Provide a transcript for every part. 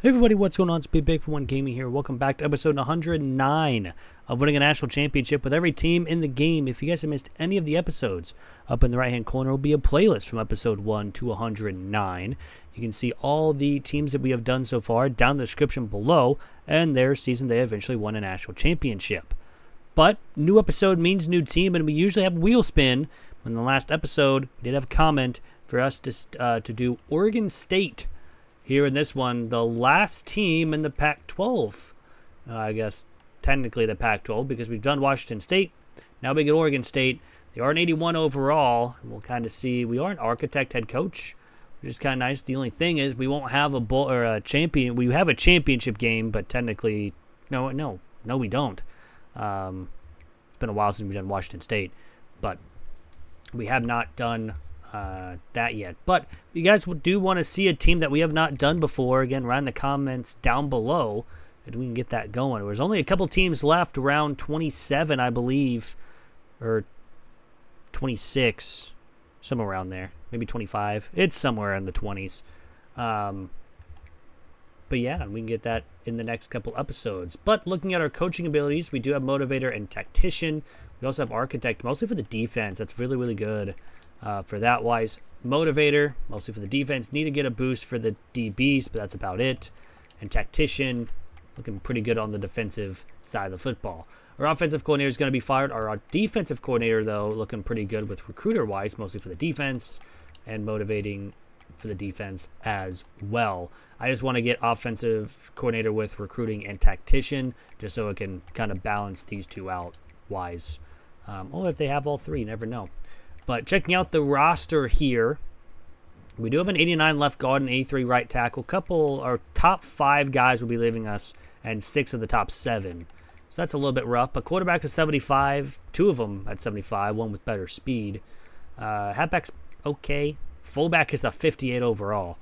Hey everybody, what's going on? It's Big for One Gaming here. Welcome back to episode 109 of Winning a National Championship with every team in the game. If you guys have missed any of the episodes, up in the right-hand corner will be a playlist from episode 1 to 109. You can see all the teams that we have done so far down in the description below, and their season they eventually won a national championship. But new episode means new team, and we usually have a wheel spin. In the last episode, we did have a comment for us to do Oregon State. Here in this one, the last team in the Pac-12. I guess technically the Pac-12 because we've done Washington State. Now we get Oregon State. They are an 81 overall. We'll kind of see. We are an architect head coach, which is kind of nice. The only thing is we won't have a bowl or a champion. We have a championship game, but technically, no, we don't. It's been a while since we've done Washington State, but we have not done that yet. But if you guys do want to see a team that we have not done before, again, write in the comments down below and we can get that going. There's only a couple teams left, around 27, I believe, or 26, somewhere around there, maybe 25. It's somewhere in the 20s. But yeah, we can get that in the next couple episodes. But looking at our coaching abilities, we do have motivator and tactician. We also have architect, mostly for the defense. That's really, really good. For that wise, motivator, mostly for the defense, need to get a boost for the DBs, but that's about it. And tactician, looking pretty good on the defensive side of the football. Our offensive coordinator is going to be fired. Our defensive coordinator, though, looking pretty good with recruiter-wise, mostly for the defense and motivating for the defense as well. I just want to get offensive coordinator with recruiting and tactician, just so it can kind of balance these two out wise. Or if they have all three, you never know. But checking out the roster here, we do have an 89 left guard and 83 right tackle. Our top 5 guys will be leaving us, and 6 of the top 7. So that's a little bit rough. But quarterback's at 75, 2 of them at 75, one with better speed. Halfback's okay. Fullback is a 58 overall.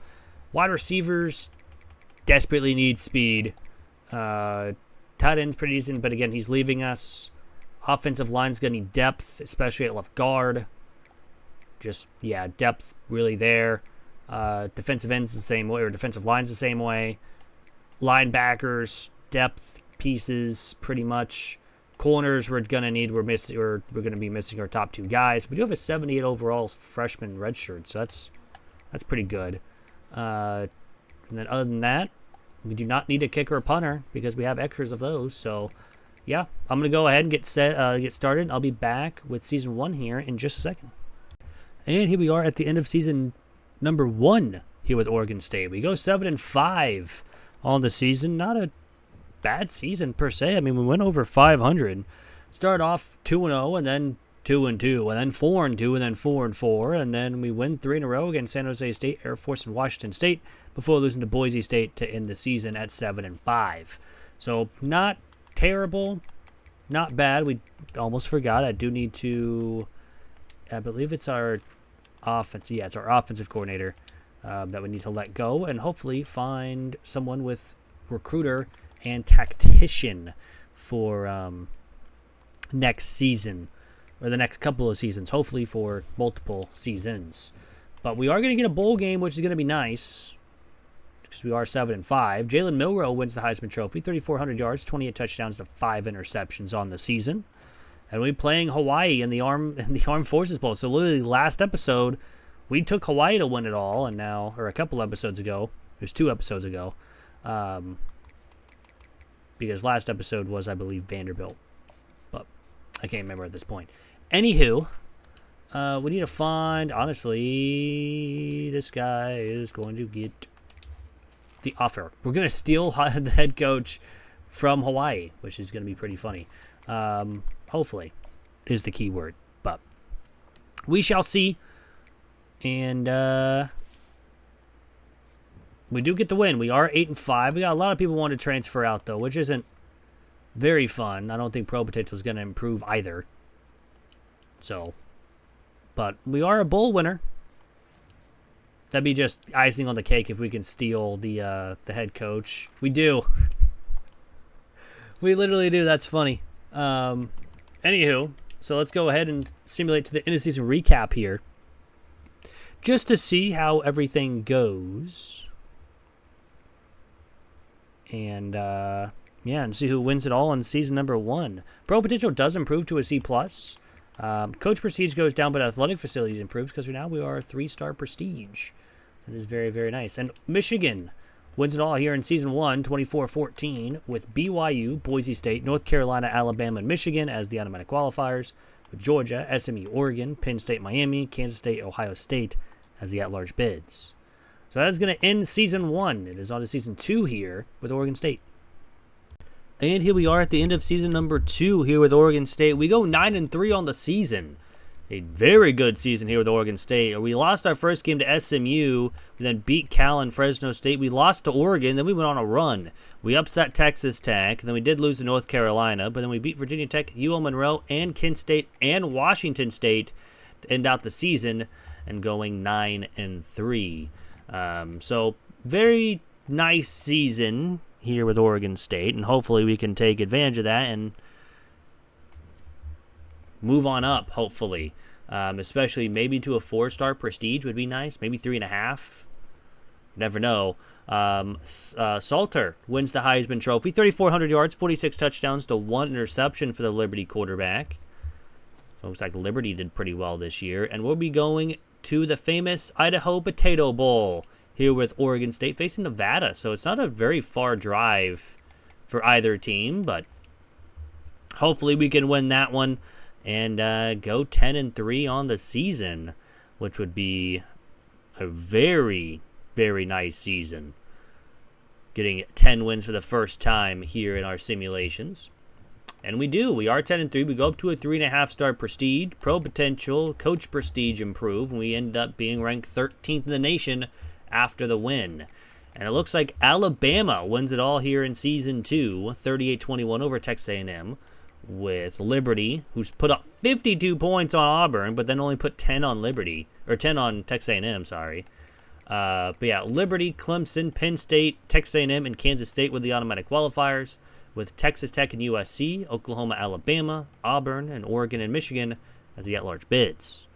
Wide receivers desperately need speed. Tight end's pretty decent, but again, he's leaving us. Offensive line's going to need depth, especially at left guard. Just, yeah, depth really there. Defensive end's the same way, or defensive line's the same way. Linebackers, depth pieces, pretty much. Corners we're gonna be missing our top 2 guys. We do have a 78 overall freshman redshirt, so that's pretty good. And then other than that, we do not need a kicker or punter because we have extras of those. So yeah, I'm gonna go ahead and get started. I'll be back with season 1 here in just a second. And here we are at the end of season number 1 here with Oregon State. We go 7-5 on the season. Not a bad season per se. I mean, we went over 500. Started off 2-0, and then 2-2, and then 4-2, and then 4-4, and then we win 3 in a row against San Jose State, Air Force, and Washington State before losing to Boise State to end the season at 7-5. So not terrible, not bad. We almost forgot. I do need to. I believe it's our offense. Yeah, it's our offensive coordinator that we need to let go and hopefully find someone with recruiter and tactician for next season or the next couple of seasons, hopefully for multiple seasons. But we are going to get a bowl game, which is going to be nice because we are 7-5. Jalen Milroe wins the Heisman Trophy, 3,400 yards, 28 touchdowns to 5 interceptions on the season. And we're playing Hawaii in the Armed Forces Bowl. So literally last episode, we took Hawaii to win it all, and now, or a couple episodes ago, there's 2 episodes ago, because last episode was, I believe, Vanderbilt. But I can't remember at this point. Anywho, we need to find, honestly, this guy is going to get the offer. We're going to steal the head coach from Hawaii, which is going to be pretty funny. Hopefully is the key word, but we shall see. And we do get the win. We are 8-5. We got a lot of people wanting to transfer out though, which isn't very fun. I don't think Pro Potential is going to improve either. So, but we are a bowl winner. That'd be just icing on the cake if we can steal the head coach. We do. We literally do. That's funny. Anywho, so let's go ahead and simulate to the end of season recap here. Just to see how everything goes. And, and see who wins it all in season number 1. Pro potential does improve to a C+. Coach prestige goes down, but athletic facilities improves because now we are a 3-star prestige. That is very, very nice. And Michigan wins it all here in season 1, 24-14, with BYU, Boise State, North Carolina, Alabama, and Michigan as the automatic qualifiers, with Georgia, SMU, Oregon, Penn State, Miami, Kansas State, Ohio State as the at-large bids. So that is going to end season 1. It is on to season 2 here with Oregon State. And here we are at the end of season number 2 here with Oregon State. We go 9-3 on the season. A very good season here with Oregon State. We lost our first game to SMU. We then beat Cal and Fresno State. We lost to Oregon. Then we went on a run. We upset Texas Tech. Then we did lose to North Carolina. But then we beat Virginia Tech, UL Monroe, and Kent State, and Washington State to end out the season and going 9-3. So very nice season here with Oregon State. And hopefully we can take advantage of that and move on up, hopefully. Especially maybe to a 4-star prestige would be nice. Maybe 3.5. Never know. Salter wins the Heisman Trophy. 3,400 yards, 46 touchdowns to 1 interception for the Liberty quarterback. So it looks like Liberty did pretty well this year. And we'll be going to the famous Idaho Potato Bowl here with Oregon State facing Nevada. So it's not a very far drive for either team, but hopefully we can win that one and go 10-3 on the season, which would be a very, very nice season. Getting 10 wins for the first time here in our simulations. And we do. We are 10-3. We go up to a 3.5-star prestige. Pro potential, coach prestige improve. And we end up being ranked 13th in the nation after the win. And it looks like Alabama wins it all here in season 2. 38-21 over Texas A&M. With Liberty, who's put up 52 points on Auburn, but then only put 10 on Liberty, or 10 on Texas A&M, sorry. But yeah, Liberty, Clemson, Penn State, Texas A&M, and Kansas State with the automatic qualifiers, with Texas Tech and USC, Oklahoma, Alabama, Auburn, and Oregon and Michigan as the at-large bids.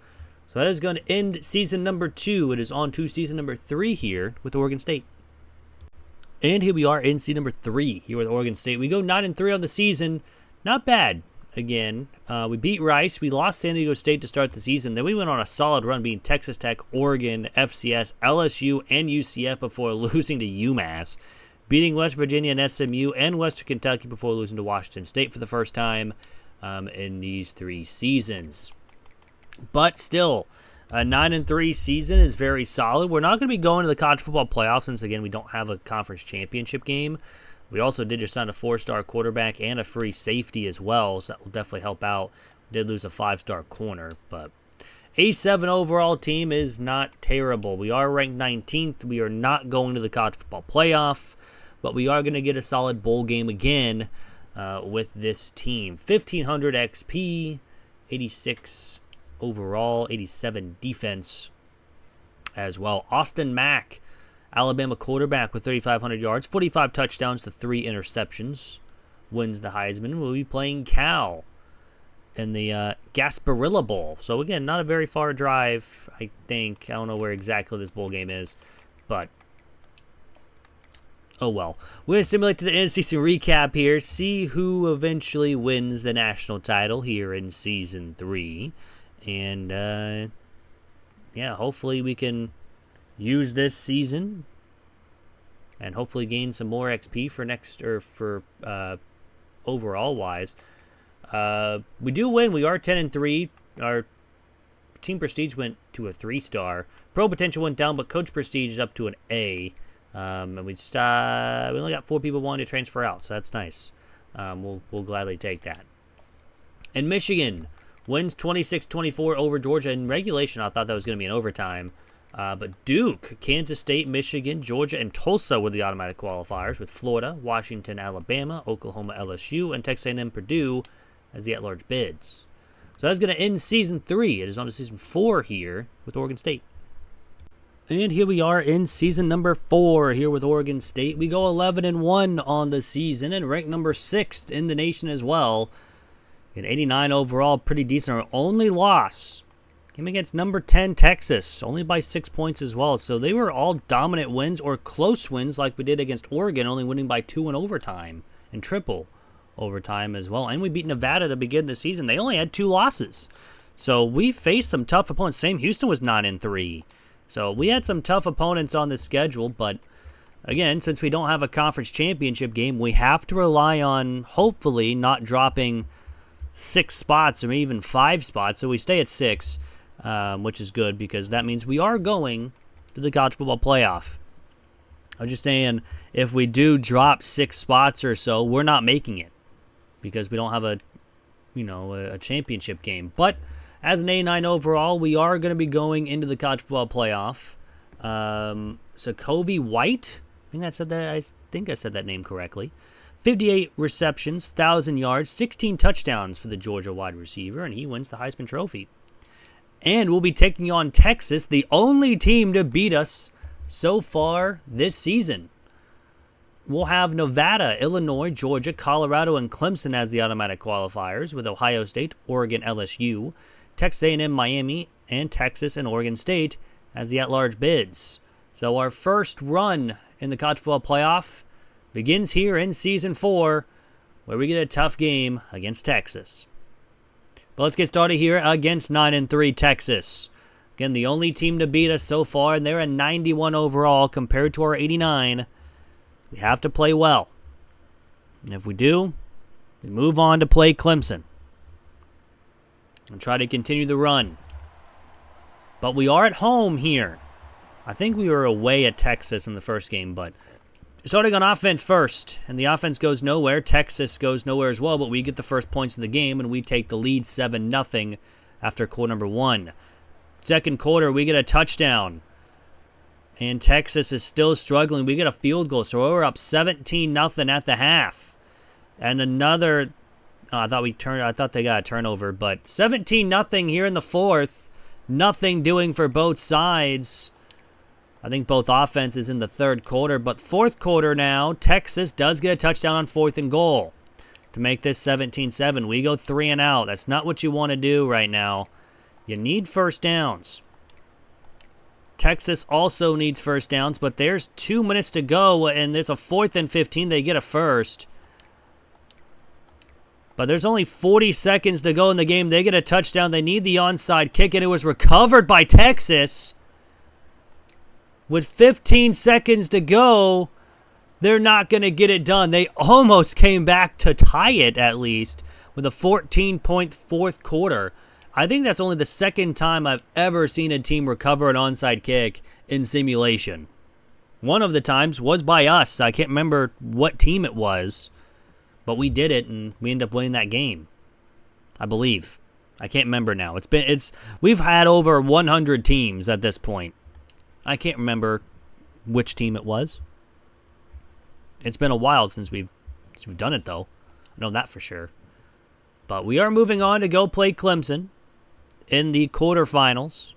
So that is going to end season number 2. It is on to season number 3 here with Oregon State. And here we are in season number 3 here with Oregon State. We go 9-3 on the season. Not bad. Again, we beat Rice. We lost San Diego State to start the season. Then we went on a solid run beating Texas Tech, Oregon, FCS, LSU, and UCF before losing to UMass. Beating West Virginia and SMU and Western Kentucky before losing to Washington State for the first time in these 3 seasons. But still, a 9-3 season is very solid. We're not going to be going to the college football playoffs since, again, we don't have a conference championship game. We also did just sign a 4-star quarterback and a free safety as well, so that will definitely help out. We did lose a 5-star corner, but 87 overall team is not terrible. We are ranked 19th. We are not going to the college football playoff, but we are going to get a solid bowl game again with this team. 1,500 XP, 86 overall, 87 defense as well. Austin Mack, Alabama quarterback with 3,500 yards, 45 touchdowns to 3 interceptions, wins the Heisman. We'll be playing Cal in the Gasparilla Bowl. So, again, not a very far drive, I think. I don't know where exactly this bowl game is, but oh well. We're going to simulate to the end of season recap here, see who eventually wins the national title here in season 3. And, hopefully we can use this season and hopefully gain some more XP for next, or for overall wise. We do win. We are 10-3. Our team prestige went to a 3-star. Pro potential went down, but coach prestige is up to an A. And we only got 4 people wanting to transfer out, so that's nice. We'll gladly take that. And Michigan wins 26-24 over Georgia in regulation. I thought that was going to be an overtime. But Duke, Kansas State, Michigan, Georgia, and Tulsa were the automatic qualifiers, with Florida, Washington, Alabama, Oklahoma, LSU, and Texas A&M Purdue as the at-large bids. So that's going to end season 3. It is on to season 4 here with Oregon State. And here we are in season number 4 here with Oregon State. We go 11-1 on the season and rank number 6th in the nation as well. In 89 overall, pretty decent. Our only loss Game against number 10 Texas, only by 6 points as well. So they were all dominant wins or close wins like we did against Oregon, only winning by 2 in overtime and triple overtime as well. And we beat Nevada to begin the season. They only had 2 losses. So we faced some tough opponents. Same Houston was 9-3. So we had some tough opponents on the schedule, but again, since we don't have a conference championship game, we have to rely on hopefully not dropping 6 spots or even 5 spots. So we stay at 6, which is good because that means we are going to the college football playoff. I'm just saying, if we do drop 6 spots or so, we're not making it because we don't have a championship game. But as an A9 overall, we are going to be going into the college football playoff. Sokovie White, I think I said that name correctly. 58 receptions, 1,000 yards, 16 touchdowns for the Georgia wide receiver, and he wins the Heisman Trophy. And we'll be taking on Texas, the only team to beat us so far this season. We'll have Nevada, Illinois, Georgia, Colorado, and Clemson as the automatic qualifiers, with Ohio State, Oregon, LSU, Texas A&M, Miami, and Texas and Oregon State as the at-large bids. So our first run in the college football playoff begins here in Season 4, where we get a tough game against Texas. But let's get started here against 9-3 Texas. Again, the only team to beat us so far, and they're a 91 overall compared to our 89. We have to play well. And if we do, we move on to play Clemson and try to continue the run. But we are at home here. I think we were away at Texas in the first game, but starting on offense first, and the offense goes nowhere. Texas goes nowhere as well, but we get the first points of the game, and we take the lead 7-0 after quarter number 1. Second quarter, we get a touchdown, and Texas is still struggling. We get a field goal, so we're up 17-0 at the half. And another, I thought they got a turnover, but 17-0 here in the fourth. Nothing doing for both sides. I think both offenses in the third quarter, but fourth quarter now, Texas does get a touchdown on 4th and goal to make this 17-7. We go 3 and out. That's not what you want to do right now. You need first downs. Texas also needs first downs, but there's 2 minutes to go, and it's a 4th and 15. They get a first. But there's only 40 seconds to go in the game. They get a touchdown. They need the onside kick, and it was recovered by Texas. With 15 seconds to go, they're not going to get it done. They almost came back to tie it, at least, with a 14-point fourth quarter. I think that's only the second time I've ever seen a team recover an onside kick in simulation. One of the times was by us. I can't remember what team it was, but we did it, and we ended up winning that game, I believe. I can't remember now. We've had over 100 teams at this point. I can't remember which team it was. It's been a while since we've done it, though. I know that for sure. But we are moving on to go play Clemson in the quarterfinals.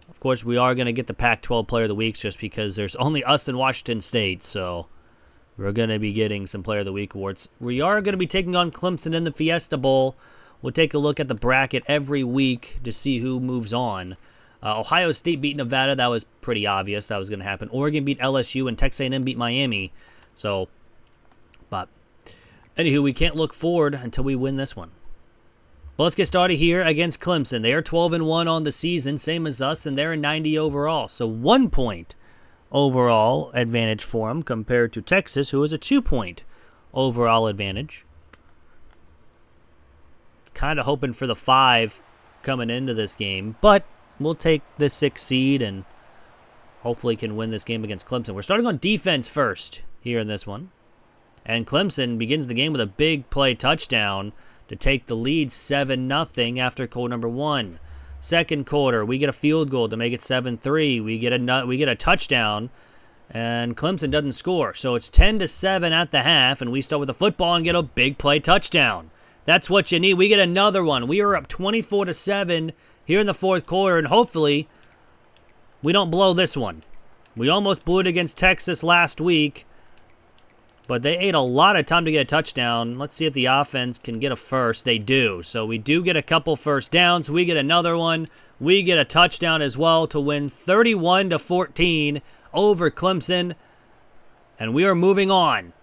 Of course, we are going to get the Pac-12 Player of the Week just because there's only us in Washington State, so we're going to be getting some Player of the Week awards. We are going to be taking on Clemson in the Fiesta Bowl. We'll take a look at the bracket every week to see who moves on. Ohio State beat Nevada. That was pretty obvious that was going to happen. Oregon beat LSU, and Texas A&M beat Miami. But anywho, we can't look forward until we win this one. But let's get started here against Clemson. They are 12-1 on the season, same as us, and they're a 90 overall. So 1 point overall advantage for them compared to Texas, who is a 2-point overall advantage. Kind of hoping for the 5 coming into this game, but we'll take the 6 seed and hopefully can win this game against Clemson. We're starting on defense first here in this one. And Clemson begins the game with a big play touchdown to take the lead 7-0 after quarter number 1. Second quarter, we get a field goal to make it 7-3. We get a touchdown, and Clemson doesn't score. So it's 10-7 at the half, and we start with the football and get a big play touchdown. That's what you need. We get another one. We are up 24-7 here in the fourth quarter, and hopefully we don't blow this one. We almost blew it against Texas last week. But they ate a lot of time to get a touchdown. Let's see if the offense can get a first. They do. So we do get a couple first downs. We get another one. We get a touchdown as well to win 31-14 over Clemson. And we are moving on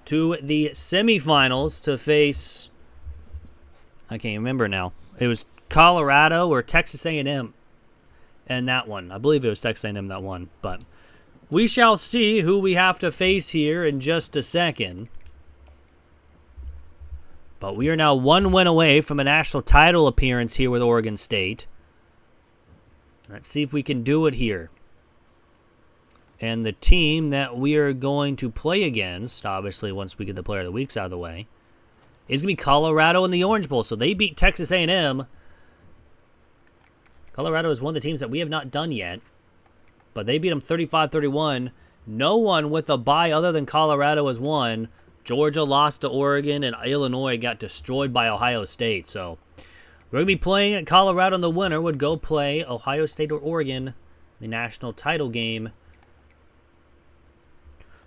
to the semifinals to face, I can't remember now. It was Colorado or Texas A&M and that one. I believe it was Texas A&M that one. But we shall see who we have to face here in just a second. But we are now one win away from a national title appearance here with Oregon State. Let's see if we can do it here. And the team that we are going to play against, obviously once we get the Player of the Weeks out of the way, is going to be Colorado in the Orange Bowl. So they beat Texas A&M. Colorado is one of the teams that we have not done yet. But they beat them 35-31. No one with a bye other than Colorado has won. Georgia lost to Oregon, and Illinois got destroyed by Ohio State. So we're going to be playing at Colorado, and the winner would go play Ohio State or Oregon, the national title game.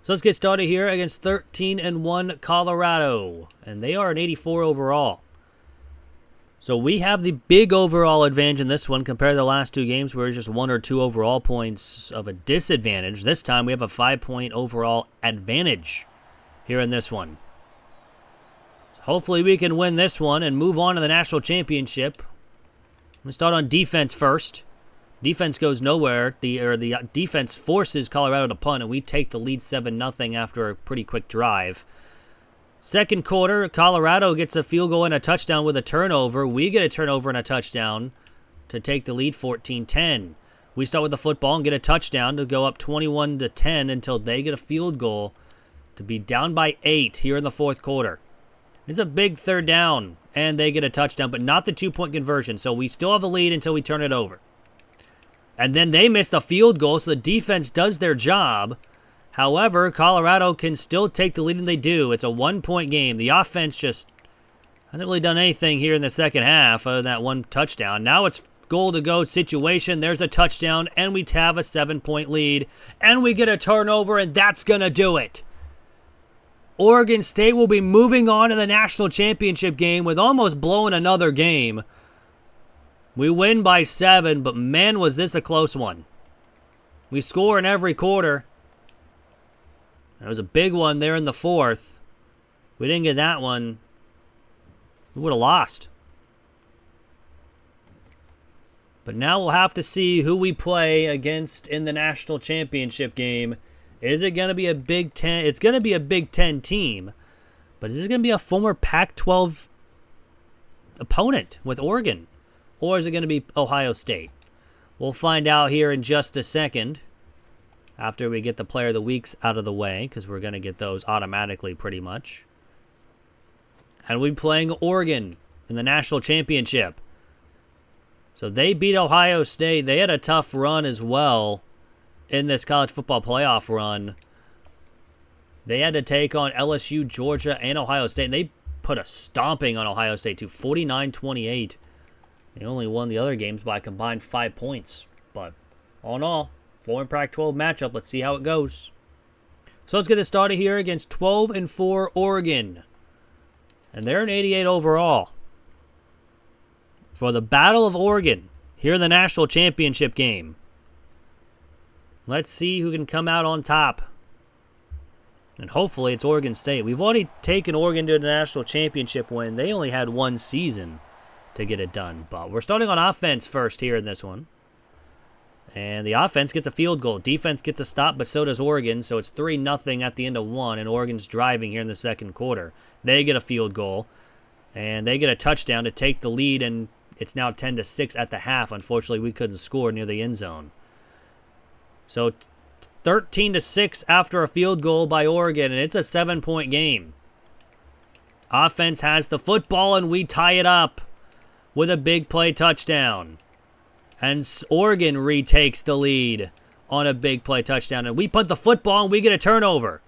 So let's get started here against 13-1 Colorado. And they are an 84 overall. So we have the big overall advantage in this one compared to the last two games where it's just 1 or 2 overall points of a disadvantage. This time we have a 5-point overall advantage here in this one. So hopefully we can win this one and move on to the national championship. Let's start on defense first. Defense goes nowhere. The defense forces Colorado to punt, and we take the lead 7-0 after a pretty quick drive. Second quarter, Colorado gets a field goal and a touchdown with a turnover. We get a turnover and a touchdown to take the lead 14-10. We start with the football and get a touchdown to go up 21-10 until they get a field goal to be down by 8 here in the fourth quarter. It's a big third down, and they get a touchdown, but not the 2-point conversion. So we still have a lead until we turn it over. And then they miss the field goal, so the defense does their job. However, Colorado can still take the lead, and they do. It's a 1-point game. The offense just hasn't really done anything here in the second half other than that one touchdown. Now it's goal-to-go situation. There's a touchdown, and we have a 7-point lead. And we get a turnover, and that's going to do it. Oregon State will be moving on to the national championship game with almost blowing another game. We win by 7, but man, was this a close one. We score in every quarter. There was a big one there in the fourth. We didn't get that one. We would have lost. But now we'll have to see who we play against in the national championship game. Is it going to be a Big Ten? It's going to be a Big Ten team. But is this going to be a former Pac-12 opponent with Oregon? Or is it going to be Ohio State? We'll find out here in just a second after we get the Player of the Weeks out of the way, because we're going to get those automatically pretty much. And we'll be playing Oregon in the national championship. So they beat Ohio State. They had a tough run as well in this college football playoff run. They had to take on LSU, Georgia, and Ohio State, and they put a stomping on Ohio State to 49-28. They only won the other games by a combined 5 points. But all in all, former Pac-12 matchup. Let's see how it goes. So let's get it started here against 12-4 Oregon. And they're an 88 overall. For the Battle of Oregon here in the national championship game. Let's see who can come out on top. And hopefully it's Oregon State. We've already taken Oregon to the national championship win. They only had one season to get it done. But we're starting on offense first here in this one. And the offense gets a field goal. Defense gets a stop, but so does Oregon. So it's 3-0 at the end of one, and Oregon's driving here in the second quarter. They get a field goal, and they get a touchdown to take the lead, and it's now 10-6 at the half. Unfortunately, we couldn't score near the end zone. So 13-6 after a field goal by Oregon, and it's a 7-point game. Offense has the football, and we tie it up with a big play touchdown. And Oregon retakes the lead on a big play touchdown. And we put the football and we get a turnover.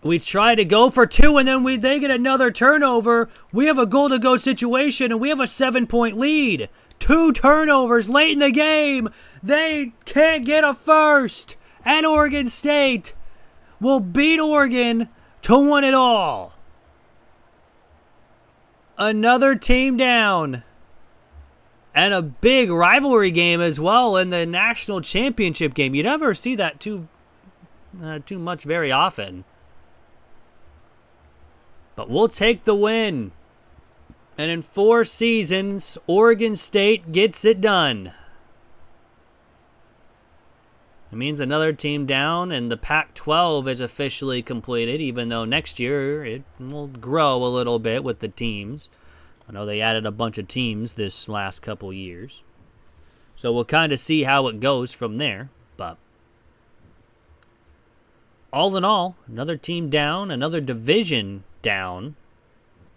We try to go for two and then they get another turnover. We have a goal-to-go situation and we have a 7-point lead. 2 turnovers late in the game. They can't get a first. And Oregon State will beat Oregon to win it all. Another team down. And a big rivalry game as well in the national championship game. You never see that too much very often. But we'll take the win. And in 4 seasons, Oregon State gets it done. It means another team down, and the Pac-12 is officially completed, even though next year it will grow a little bit with the teams. I know they added a bunch of teams this last couple years. So we'll kind of see how it goes from there. But all in all, another team down, another division down.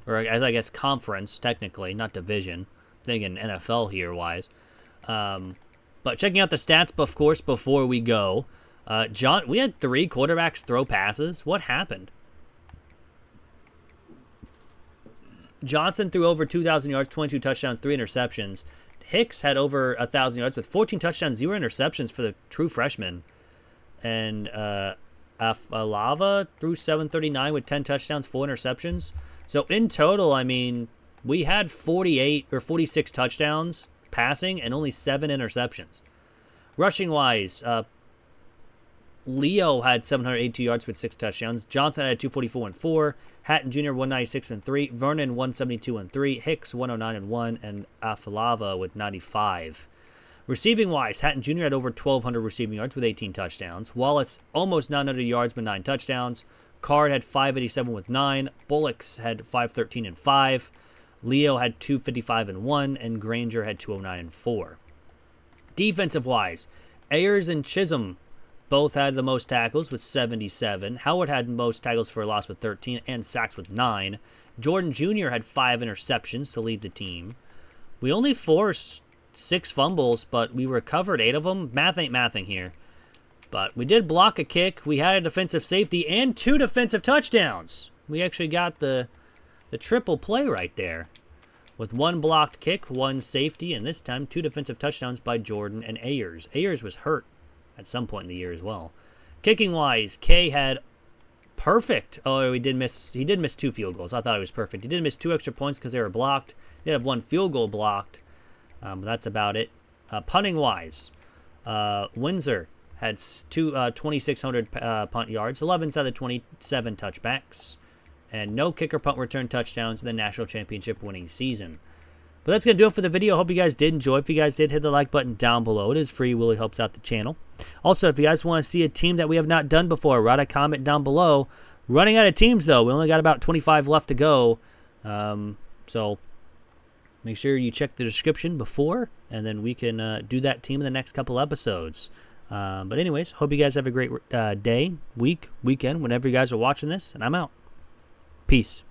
Or I guess conference, technically, not division. I'm thinking NFL here wise. But checking out the stats, of course, before we go. We had 3 quarterbacks throw passes. What happened? Johnson threw over 2,000 yards, 22 touchdowns, 3 interceptions. Hicks had over 1,000 yards with 14 touchdowns, 0 interceptions for the true freshman. And Afalava threw 739 with 10 touchdowns, 4 interceptions. So in total, I mean, we had 48 or 46 touchdowns passing and only 7 interceptions. Rushing wise, Leo had 782 yards with 6 touchdowns. Johnson had 244 and 4. Hatton Jr. 196 and 3. Vernon 172 and 3. Hicks 109 and 1. And Afalava with 95. Receiving wise, Hatton Jr. had over 1,200 receiving yards with 18 touchdowns. Wallace almost 900 yards with 9 touchdowns. Card had 587 with 9. Bullocks had 513 and 5. Leo had 255 and 1. And Granger had 209 and 4. Defensive wise, Ayers and Chisholm both had the most tackles with 77. Howard had most tackles for a loss with 13 and sacks with 9. Jordan Jr. had 5 interceptions to lead the team. We only forced 6 fumbles, but we recovered 8 of them. Math ain't mathing here. But we did block a kick. We had a defensive safety and 2 defensive touchdowns. We actually got the triple play right there. With 1 blocked kick, 1 safety, and this time 2 defensive touchdowns by Jordan and Ayers. Ayers was hurt at some point in the year as well. Kicking wise, Kay had perfect. Oh, he did miss 2 field goals. I thought it was perfect. He did miss 2 extra points because they were blocked. He did have 1 field goal blocked. But that's about it. Punting wise, Windsor had 2,600 punt yards, 11 out of the 27 touchbacks, and no kicker punt return touchdowns in the national championship winning season. But that's going to do it for the video. I hope you guys did enjoy. If you guys did, hit the like button down below. It is free. It really helps out the channel. Also, if you guys want to see a team that we have not done before, write a comment down below. Running out of teams, though. We only got about 25 left to go. So make sure you check the description before, and then we can do that team in the next couple episodes. But anyways, hope you guys have a great day, week, weekend, whenever you guys are watching this, and I'm out. Peace.